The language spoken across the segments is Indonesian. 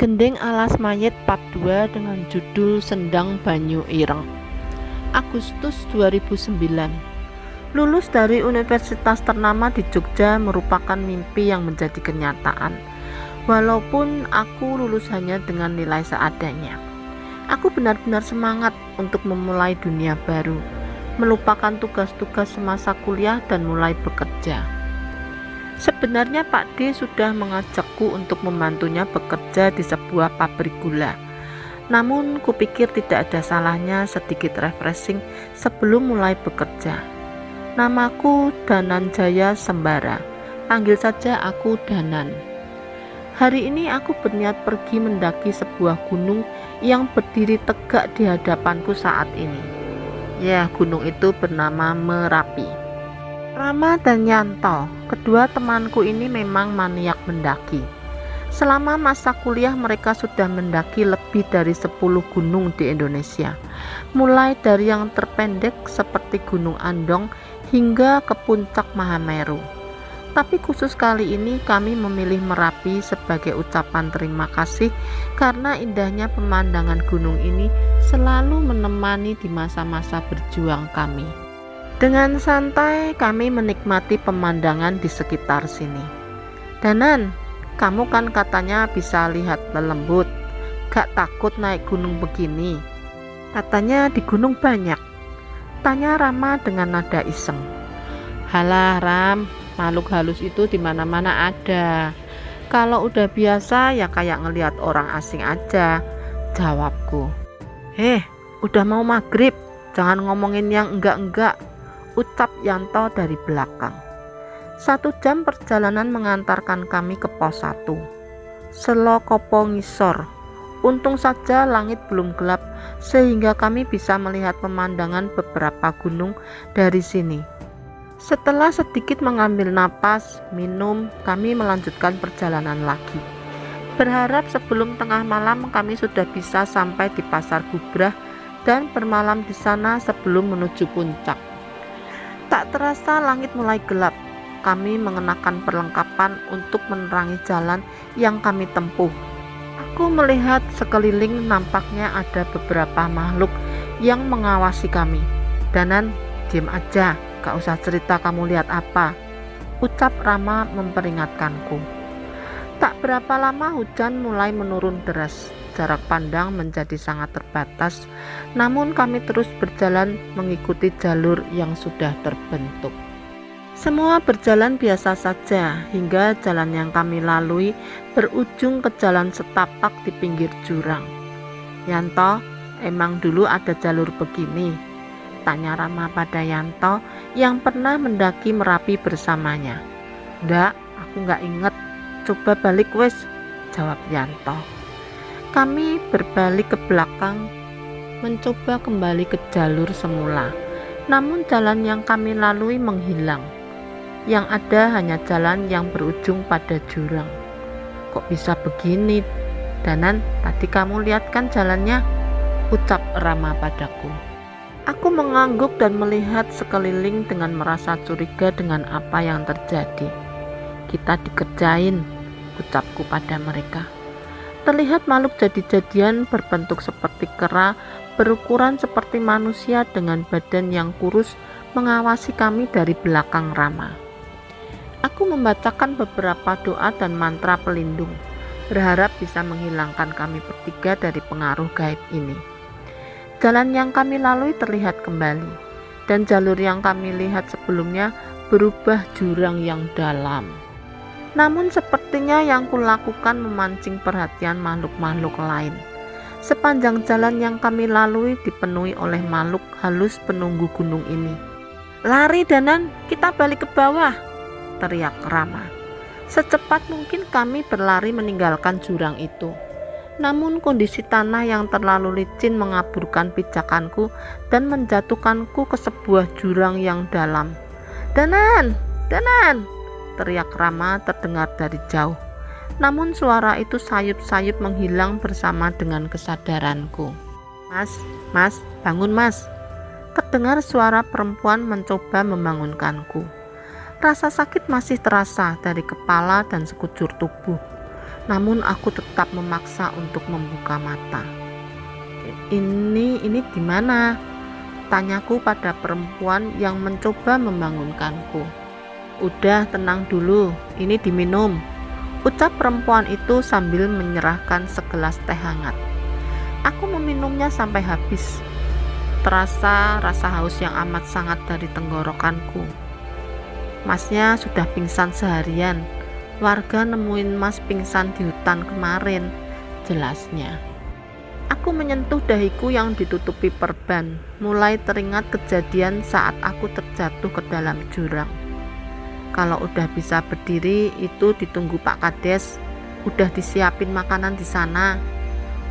Gending Alas Mayit Part 2 dengan judul Sendang Banyu Ireng. Agustus 2009. Lulus dari universitas ternama di Jogja merupakan mimpi yang menjadi kenyataan. Walaupun aku lulus hanya dengan nilai seadanya, aku benar-benar semangat untuk memulai dunia baru, melupakan tugas-tugas semasa kuliah dan mulai bekerja. Sebenarnya Pak D sudah mengajakku untuk membantunya bekerja di sebuah pabrik gula. Namun kupikir tidak ada salahnya sedikit refreshing sebelum mulai bekerja. Namaku Danan Jaya Sembara. Panggil saja aku Danan. Hari ini aku berniat pergi mendaki sebuah gunung yang berdiri tegak di hadapanku saat ini. Ya, gunung itu bernama Merapi. Rama dan Yanto, kedua temanku ini memang maniak mendaki. Selama masa kuliah mereka sudah mendaki lebih dari 10 gunung di Indonesia, mulai dari yang terpendek seperti Gunung Andong hingga ke puncak Mahameru. Tapi khusus kali ini kami memilih Merapi sebagai ucapan terima kasih karena indahnya pemandangan gunung ini selalu menemani di masa-masa berjuang kami. Dengan santai kami menikmati pemandangan di sekitar sini. Danan, kamu kan katanya bisa lihat lelembut, gak takut naik gunung begini? Katanya di gunung banyak, tanya Rama dengan nada iseng. Halah Ram, makhluk halus itu dimana-mana ada. Kalau udah biasa ya kayak ngelihat orang asing aja, jawabku. Udah mau maghrib, jangan ngomongin yang enggak-enggak, ucap Yanto dari belakang. 1 jam perjalanan mengantarkan kami ke pos 1 Selokopo Ngisor. Untung saja langit belum gelap sehingga kami bisa melihat pemandangan beberapa gunung dari sini. Setelah sedikit mengambil napas, minum, kami melanjutkan perjalanan lagi. Berharap sebelum tengah malam kami sudah bisa sampai di Pasar Gubrah dan bermalam di sana sebelum menuju puncak. Tak terasa langit mulai gelap. Kami mengenakan perlengkapan untuk menerangi jalan yang kami tempuh. Aku melihat sekeliling nampaknya ada beberapa makhluk yang mengawasi kami. Danan, diam aja, gak usah cerita kamu lihat apa, ucap Rama memperingatkanku. Tak berapa lama hujan mulai menurun deras. Jarak pandang menjadi sangat terbatas, namun kami terus berjalan mengikuti jalur yang sudah terbentuk. Semua berjalan biasa saja hingga jalan yang kami lalui berujung ke jalan setapak di pinggir jurang. Yanto, emang dulu ada jalur begini? Tanya Rama pada Yanto yang pernah mendaki Merapi bersamanya. Enggak, aku nggak inget, coba balik wes, jawab Yanto. Kami berbalik ke belakang, mencoba kembali ke jalur semula. Namun jalan yang kami lalui menghilang. Yang ada hanya jalan yang berujung pada jurang. Kok bisa begini? Danan, tadi kamu lihat kan jalannya? Ucap Rama padaku. Aku mengangguk dan melihat sekeliling dengan merasa curiga dengan apa yang terjadi. Kita dikerjain, ucapku pada mereka. Terlihat makhluk jadi-jadian berbentuk seperti kera, berukuran seperti manusia dengan badan yang kurus mengawasi kami dari belakang Rama. Aku membacakan beberapa doa dan mantra pelindung, berharap bisa menghilangkan kami bertiga dari pengaruh gaib ini. Jalan yang kami lalui terlihat kembali, dan jalur yang kami lihat sebelumnya berubah jurang yang dalam. Namun sepertinya yang kulakukan memancing perhatian makhluk-makhluk lain. Sepanjang jalan yang kami lalui dipenuhi oleh makhluk halus penunggu gunung ini. Lari Danan, kita balik ke bawah, teriak Rama. Secepat mungkin kami berlari meninggalkan jurang itu. Namun kondisi tanah yang terlalu licin mengaburkan pijakanku dan menjatuhkanku ke sebuah jurang yang dalam. Danan, Danan, teriak Rama terdengar dari jauh. Namun suara itu sayup-sayup menghilang bersama dengan kesadaranku. Mas, bangun mas, Terdengar suara perempuan mencoba membangunkanku. Rasa sakit masih terasa dari kepala dan sekujur tubuh. Namun aku tetap memaksa untuk membuka mata. Ini di mana? Tanyaku pada perempuan yang mencoba membangunkanku. Udah, tenang dulu, ini diminum, ucap perempuan itu sambil menyerahkan segelas teh hangat. Aku meminumnya sampai habis. Terasa rasa haus yang amat sangat dari tenggorokanku. Masnya sudah pingsan seharian. Warga nemuin Mas pingsan di hutan kemarin, jelasnya. Aku menyentuh dahiku yang ditutupi perban. Mulai teringat kejadian saat aku terjatuh ke dalam jurang. Kalau udah bisa berdiri, itu ditunggu Pak Kades. Udah disiapin makanan di sana,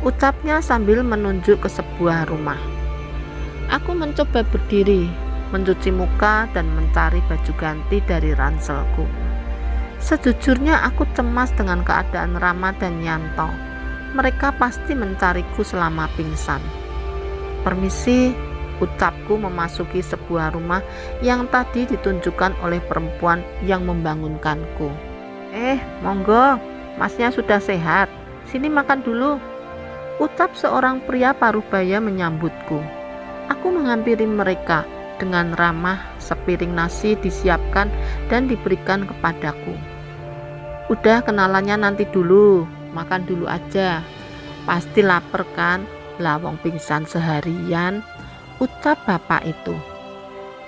ucapnya sambil menunjuk ke sebuah rumah. Aku mencoba berdiri, mencuci muka dan mencari baju ganti dari ranselku. Sejujurnya aku cemas dengan keadaan Rama dan Yanto. Mereka pasti mencariku selama pingsan. Permisi, ucapku memasuki sebuah rumah yang tadi ditunjukkan oleh perempuan yang membangunkanku. Monggo, masnya sudah sehat. Sini makan dulu, ucap seorang pria parubaya menyambutku. Aku menghampiri mereka. Dengan ramah, sepiring nasi disiapkan dan diberikan kepadaku. Udah, kenalannya nanti dulu, makan dulu aja. Pasti lapar kan, lawang pingsan seharian, ucap bapak itu.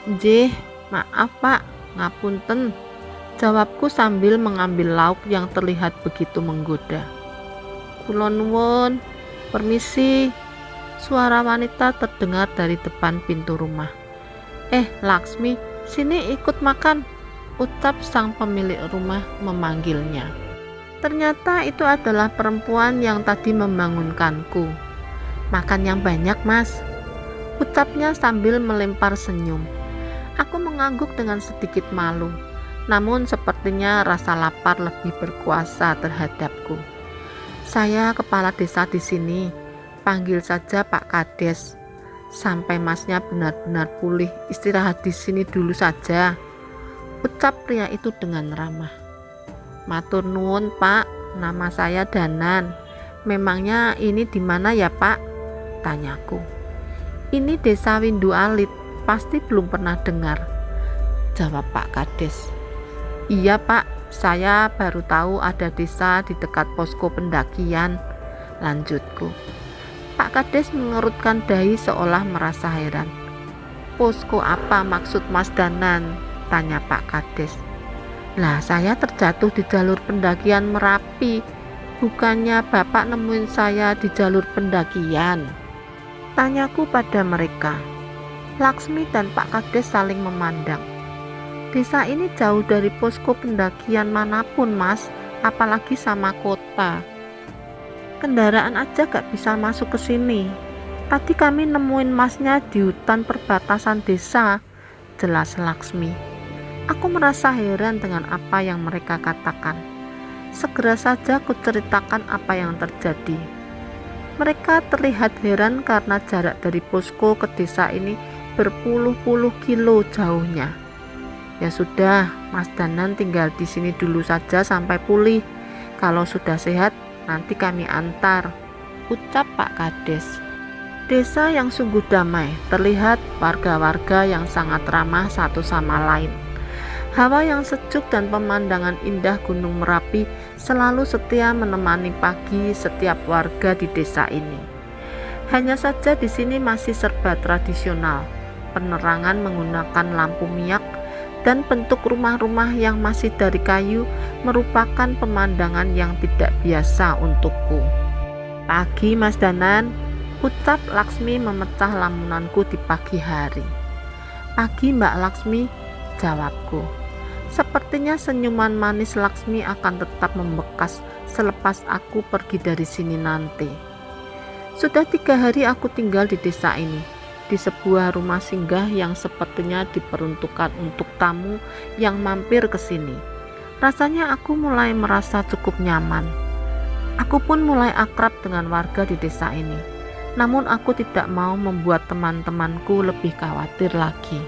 Nggih, maaf Pak, ngapunten, jawabku sambil mengambil lauk yang terlihat begitu menggoda. Kula nuwun, permisi. Suara wanita terdengar dari depan pintu rumah. Laksmi, sini ikut makan, ucap sang pemilik rumah memanggilnya. Ternyata itu adalah perempuan yang tadi membangunkanku. Makan yang banyak, Mas, ucapnya sambil melempar senyum. Aku mengangguk dengan sedikit malu, namun sepertinya rasa lapar lebih berkuasa terhadapku. Saya kepala desa di sini, panggil saja Pak Kades. Sampai masnya benar-benar pulih, istirahat di sini dulu saja, ucap pria itu dengan ramah. Matur nuwun Pak, nama saya Danan. Memangnya ini di mana ya Pak? Tanyaku. Ini desa Windu Alit, pasti belum pernah dengar, jawab Pak Kades. Iya Pak, saya baru tahu ada desa di dekat posko pendakian, lanjutku. Pak Kades mengerutkan dahi seolah merasa heran. Posko apa maksud Mas Danan? Tanya Pak Kades. Lah, saya terjatuh di jalur pendakian Merapi. Bukannya Bapak nemuin saya di jalur pendakian? Tanyaku pada mereka. Laksmi dan Pak Kades saling memandang. Desa ini jauh dari posko pendakian manapun Mas, apalagi sama kota. Kendaraan aja gak bisa masuk ke sini. Tadi kami nemuin masnya di hutan perbatasan desa, jelas Laksmi. Aku merasa heran dengan apa yang mereka katakan. Segera saja ku ceritakan apa yang terjadi. Mereka terlihat heran karena jarak dari posko ke desa ini berpuluh-puluh kilo jauhnya. Ya sudah, Mas Danan tinggal di sini dulu saja sampai pulih. Kalau sudah sehat, nanti kami antar, ucap Pak Kades. Desa yang sungguh damai, terlihat warga-warga yang sangat ramah satu sama lain. Hawa yang sejuk dan pemandangan indah Gunung Merapi selalu setia menemani pagi setiap warga di desa ini. Hanya saja di sini masih serba tradisional, penerangan menggunakan lampu minyak, dan bentuk rumah-rumah yang masih dari kayu merupakan pemandangan yang tidak biasa untukku. Pagi Mas Danan, ucap Laksmi memecah lamunanku di pagi hari. Pagi Mbak Laksmi, jawabku. Sepertinya senyuman manis Laksmi akan tetap membekas selepas aku pergi dari sini nanti. Sudah 3 hari aku tinggal di desa ini, di sebuah rumah singgah yang sepertinya diperuntukkan untuk tamu yang mampir ke sini. Rasanya aku mulai merasa cukup nyaman. Aku pun mulai akrab dengan warga di desa ini. Namun aku tidak mau membuat teman-temanku lebih khawatir lagi.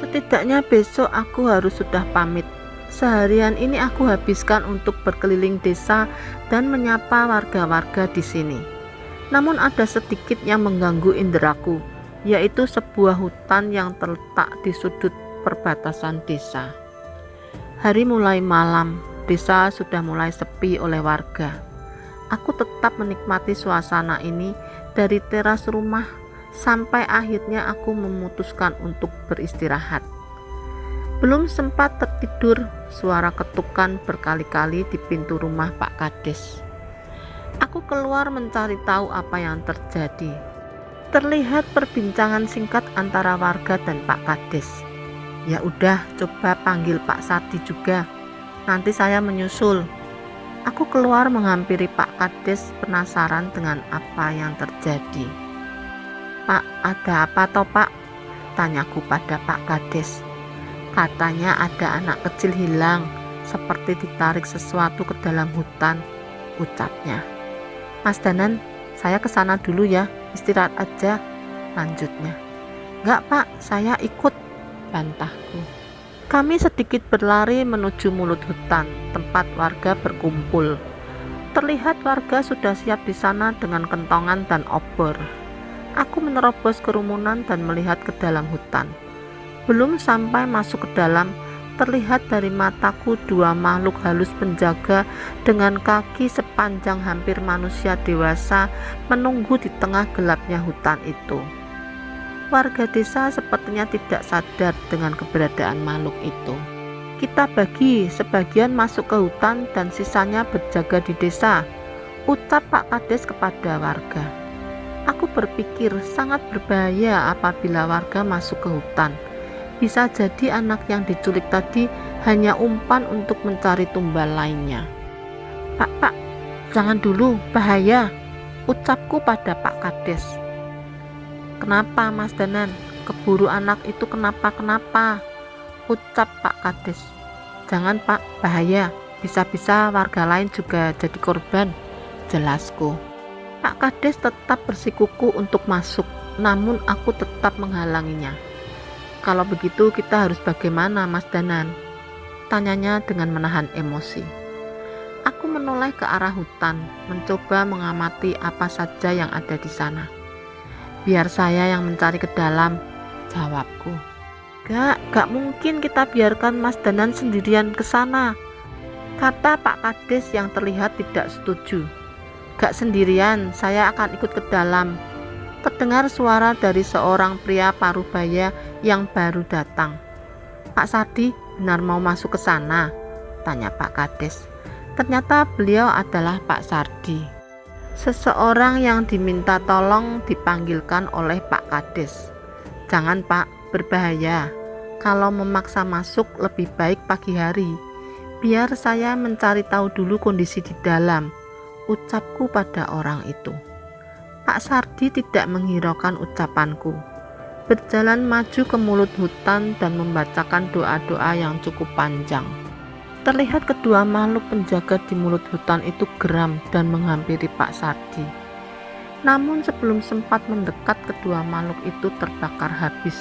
Setidaknya besok aku harus sudah pamit. Seharian ini aku habiskan untuk berkeliling desa dan menyapa warga-warga di sini. Namun ada sedikit yang mengganggu inderaku, yaitu sebuah hutan yang terletak di sudut perbatasan desa. Hari mulai malam, desa sudah mulai sepi oleh warga. Aku tetap menikmati suasana ini dari teras rumah sampai akhirnya aku memutuskan untuk beristirahat. Belum sempat tertidur, suara ketukan berkali-kali di pintu rumah Pak Kades. Aku keluar mencari tahu apa yang terjadi. Terlihat perbincangan singkat antara warga dan Pak Kades. Ya udah, coba panggil Pak Sardi juga. Nanti saya menyusul. Aku keluar menghampiri Pak Kades penasaran dengan apa yang terjadi. Pak, ada apa toh Pak? Tanyaku pada Pak Kades. Katanya ada anak kecil hilang, seperti ditarik sesuatu ke dalam hutan, ucapnya. Mas Danan, saya ke sana dulu ya, istirahat aja, lanjutnya. Enggak Pak, saya ikut, bantahku. Kami sedikit berlari menuju mulut hutan, tempat warga berkumpul. Terlihat warga sudah siap di sana dengan kentongan dan obor. Aku menerobos kerumunan dan melihat ke dalam hutan. Belum sampai masuk ke dalam, terlihat dari mataku dua makhluk halus penjaga dengan kaki sepanjang hampir manusia dewasa menunggu di tengah gelapnya hutan itu. Warga desa sepertinya tidak sadar dengan keberadaan makhluk itu. Kita bagi, sebagian masuk ke hutan dan sisanya berjaga di desa, ucap Pak Kades kepada warga. Aku berpikir sangat berbahaya apabila warga masuk ke hutan. Bisa jadi anak yang diculik tadi hanya umpan untuk mencari tumbal lainnya. Pak, jangan dulu, bahaya, ucapku pada Pak Kades. Kenapa Mas Danan? Keburu anak itu kenapa? Ucap Pak Kades. Jangan Pak, bahaya, bisa-bisa warga lain juga jadi korban, jelasku. Pak Kades tetap bersikukuh untuk masuk, namun aku tetap menghalanginya. Kalau begitu kita harus bagaimana Mas Danan? Tanyanya dengan menahan emosi. Aku menoleh ke arah hutan, mencoba mengamati apa saja yang ada di sana. Biar saya yang mencari ke dalam, jawabku. Gak mungkin kita biarkan Mas Danan sendirian ke sana, kata Pak Kades yang terlihat tidak setuju. Gak sendirian, saya akan ikut ke dalam. Terdengar suara dari seorang pria parubaya yang baru datang. Pak Sardi benar mau masuk ke sana? Tanya Pak Kades. Ternyata beliau adalah Pak Sardi, seseorang yang diminta tolong dipanggilkan oleh Pak Kades. Jangan Pak, berbahaya. Kalau memaksa masuk lebih baik pagi hari. Biar saya mencari tahu dulu kondisi di dalam, ucapku pada orang itu. Pak Sardi tidak menghiraukan ucapanku. Berjalan maju ke mulut hutan dan membacakan doa-doa yang cukup panjang. Terlihat kedua makhluk penjaga di mulut hutan itu geram dan menghampiri Pak Sardi. Namun sebelum sempat mendekat, kedua makhluk itu terbakar habis.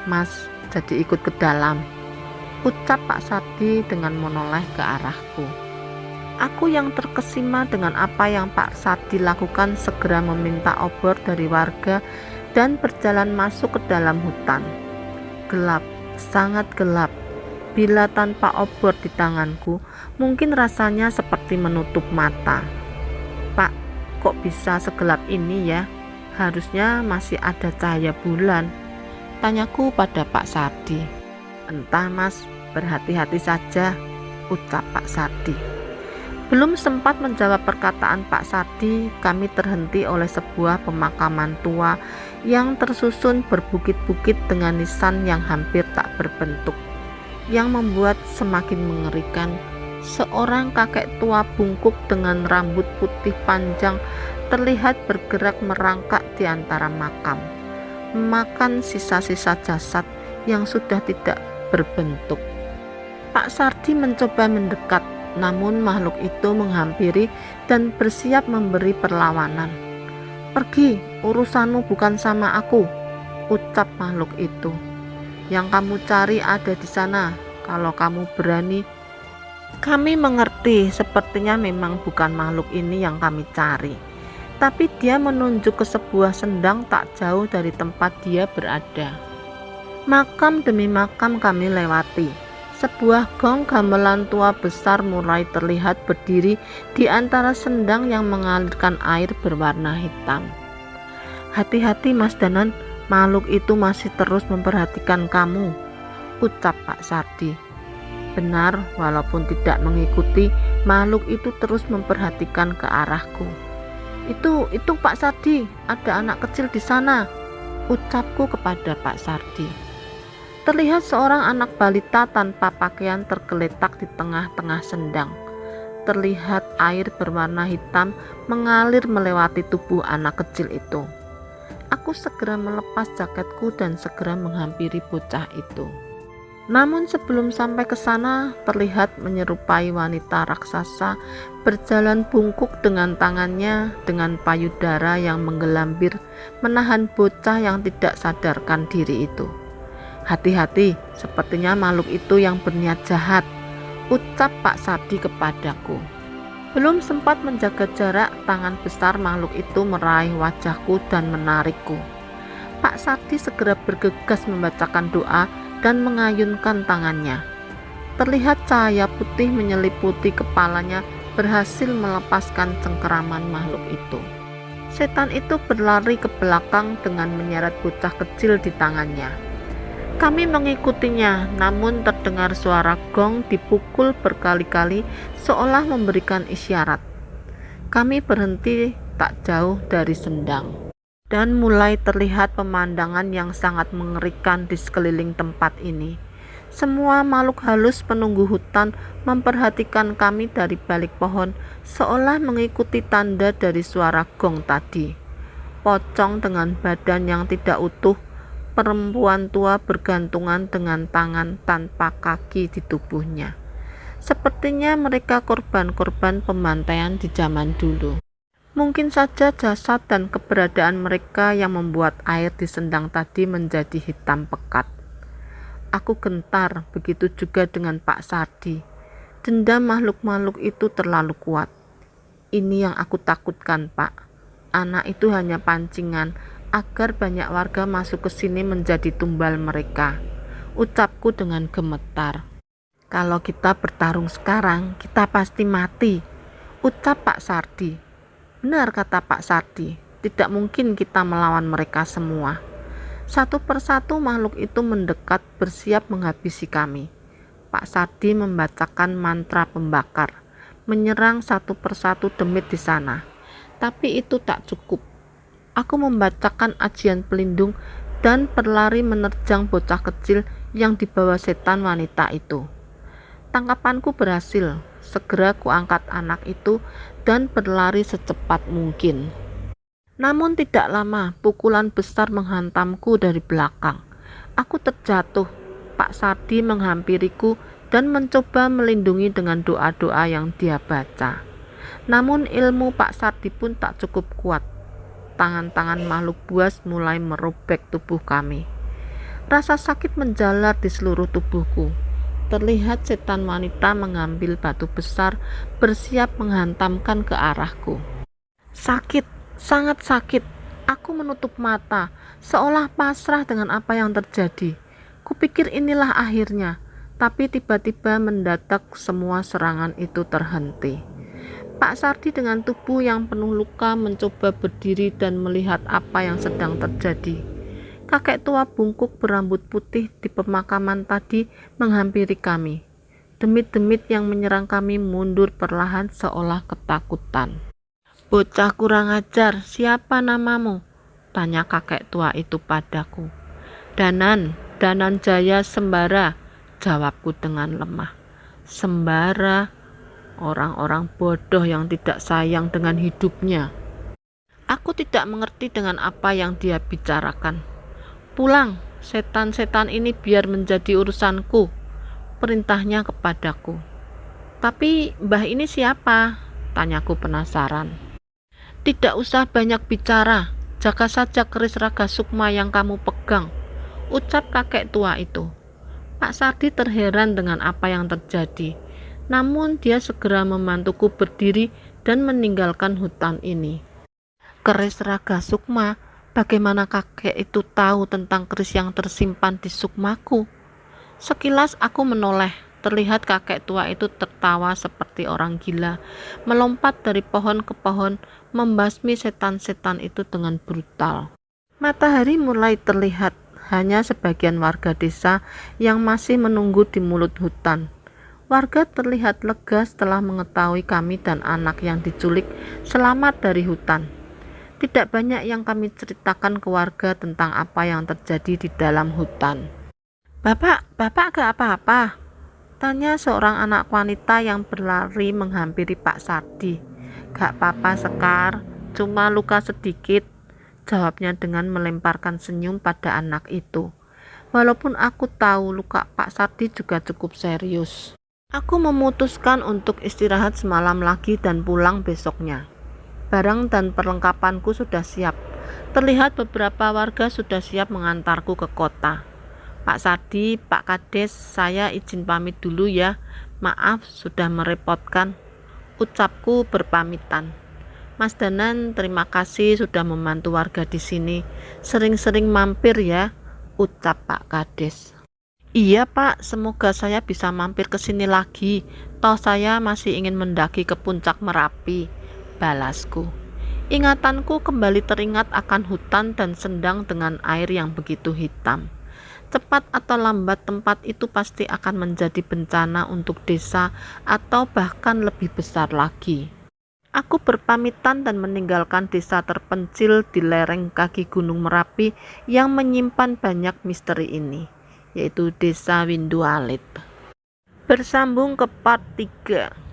Mas, jadi ikut ke dalam, ucap Pak Sardi dengan menoleh ke arahku. Aku yang terkesima dengan apa yang Pak Sardi lakukan segera meminta obor dari warga dan berjalan masuk ke dalam hutan. Gelap, sangat gelap. Bila tanpa obor di tanganku, mungkin rasanya seperti menutup mata. Pak, kok bisa segelap ini ya? Harusnya masih ada cahaya bulan, tanyaku pada Pak Sardi. Entah Mas, berhati-hati saja, ucap Pak Sardi. Belum sempat menjawab perkataan Pak Sardi, kami terhenti oleh sebuah pemakaman tua yang tersusun berbukit-bukit dengan nisan yang hampir tak berbentuk, yang membuat semakin mengerikan. Seorang kakek tua bungkuk dengan rambut putih panjang terlihat bergerak merangkak di antara makam, memakan sisa-sisa jasad yang sudah tidak berbentuk. Pak Sardi mencoba mendekat, namun makhluk itu menghampiri dan bersiap memberi perlawanan. "Pergi, urusanmu bukan sama aku," ucap makhluk itu. "Yang kamu cari ada di sana. Kalau kamu berani." Kami mengerti, sepertinya memang bukan makhluk ini yang kami cari, tapi dia menunjuk ke sebuah sendang tak jauh dari tempat dia berada. Makam demi makam kami lewati. Sebuah gong gamelan tua besar mulai terlihat berdiri di antara sendang yang mengalirkan air berwarna hitam. "Hati-hati Mas Danan, makhluk itu masih terus memperhatikan kamu," ucap Pak Sardi. Benar, walaupun tidak mengikuti, makhluk itu terus memperhatikan ke arahku. Itu Pak Sardi, ada anak kecil di sana," ucapku kepada Pak Sardi. Terlihat seorang anak balita tanpa pakaian tergeletak di tengah-tengah sendang. Terlihat air berwarna hitam mengalir melewati tubuh anak kecil itu. Aku segera melepas jaketku dan segera menghampiri bocah itu. Namun sebelum sampai ke sana, terlihat menyerupai wanita raksasa berjalan bungkuk dengan tangannya dengan payudara yang menggelambir menahan bocah yang tidak sadarkan diri itu. "Hati-hati, sepertinya makhluk itu yang berniat jahat," ucap Pak Sardi kepadaku. Belum sempat menjaga jarak, tangan besar makhluk itu meraih wajahku dan menarikku. Pak Sardi segera bergegas membacakan doa dan mengayunkan tangannya. Terlihat cahaya putih menyeliputi kepalanya berhasil melepaskan cengkeraman makhluk itu. Setan itu berlari ke belakang dengan menyeret bocah kecil di tangannya. Kami mengikutinya, namun terdengar suara gong dipukul berkali-kali seolah memberikan isyarat. Kami berhenti tak jauh dari sendang. Dan mulai terlihat pemandangan yang sangat mengerikan di sekeliling tempat ini. Semua makhluk halus penunggu hutan memperhatikan kami dari balik pohon, seolah mengikuti tanda dari suara gong tadi. Pocong dengan badan yang tidak utuh, perempuan tua bergantungan dengan tangan tanpa kaki di tubuhnya. Sepertinya mereka korban-korban pembantaian di zaman dulu. Mungkin saja jasad dan keberadaan mereka yang membuat air di sendang tadi menjadi hitam pekat. Aku gentar, begitu juga dengan Pak Sardi. Dendam makhluk-makhluk itu terlalu kuat. "Ini yang aku takutkan, Pak. Anak itu hanya pancingan agar banyak warga masuk ke sini menjadi tumbal mereka," ucapku dengan gemetar. "Kalau kita bertarung sekarang, kita pasti mati," ucap Pak Sardi. Benar kata Pak Sardi, tidak mungkin kita melawan mereka semua. Satu persatu makhluk itu mendekat bersiap menghabisi kami. Pak Sardi membacakan mantra pembakar, menyerang satu persatu demit di sana. Tapi itu tak cukup. Aku membacakan ajian pelindung dan berlari menerjang bocah kecil yang dibawa setan wanita itu. Tangkapanku berhasil. Segera kuangkat anak itu dan berlari secepat mungkin. Namun tidak lama, pukulan besar menghantamku dari belakang. Aku terjatuh. Pak Sardi menghampiriku dan mencoba melindungi dengan doa-doa yang dia baca. Namun ilmu Pak Sardi pun tak cukup kuat. Tangan-tangan makhluk buas mulai merobek tubuh kami. Rasa sakit menjalar di seluruh tubuhku. Terlihat setan wanita mengambil batu besar bersiap menghantamkan ke arahku. Sakit, sangat sakit. Aku menutup mata, seolah pasrah dengan apa yang terjadi. Kupikir inilah akhirnya, tapi tiba-tiba mendadak semua serangan itu terhenti. Pak Sardi dengan tubuh yang penuh luka mencoba berdiri dan melihat apa yang sedang terjadi. Kakek tua bungkuk berambut putih di pemakaman tadi menghampiri kami. Demit-demit yang menyerang kami mundur perlahan seolah ketakutan. "Bocah kurang ajar, siapa namamu?" tanya kakek tua itu padaku. Danan Jaya Sembara," jawabku dengan lemah. "Sembara? Orang-orang bodoh yang tidak sayang dengan hidupnya." Aku tidak mengerti dengan apa yang dia bicarakan. "Pulang, setan-setan ini biar menjadi urusanku," perintahnya kepadaku. "Tapi Mbah ini siapa?" tanyaku penasaran. Tidak usah banyak bicara, jaga saja keris Raga Sukma yang kamu pegang, ucap kakek tua itu. Pak Sardi terheran dengan apa yang terjadi, namun dia segera membantuku berdiri dan meninggalkan hutan ini. Keris Raga Sukma, bagaimana kakek itu tahu tentang keris yang tersimpan di sukmaku? Sekilas aku menoleh, terlihat kakek tua itu tertawa seperti orang gila, melompat dari pohon ke pohon, membasmi setan-setan itu dengan brutal. Matahari mulai terlihat, hanya sebagian warga desa yang masih menunggu di mulut hutan. Warga terlihat lega setelah mengetahui kami dan anak yang diculik selamat dari hutan. Tidak banyak yang kami ceritakan ke warga tentang apa yang terjadi di dalam hutan. Bapak gak apa-apa? Tanya seorang anak wanita yang berlari menghampiri Pak Sardi. Gak apa-apa Sekar, cuma luka sedikit, jawabnya dengan melemparkan senyum pada anak itu. Walaupun aku tahu luka Pak Sardi juga cukup serius. Aku memutuskan untuk istirahat semalam lagi dan pulang besoknya. Barang dan perlengkapanku sudah siap. Terlihat beberapa warga sudah siap mengantarku ke kota. Pak Sardi, Pak Kades, saya izin pamit dulu ya. Maaf sudah merepotkan, ucapku berpamitan. Mas Danan, terima kasih sudah membantu warga di sini. Sering-sering mampir ya, ucap Pak Kades. Iya Pak, semoga saya bisa mampir ke sini lagi. Toh saya masih ingin mendaki ke puncak Merapi, balasku. Ingatanku kembali teringat akan hutan dan sendang dengan air yang begitu hitam. Cepat atau lambat tempat itu pasti akan menjadi bencana untuk desa atau bahkan lebih besar lagi. Aku berpamitan dan meninggalkan desa terpencil di lereng kaki Gunung Merapi yang menyimpan banyak misteri ini, yaitu Desa Windu Alit. Bersambung ke part 3.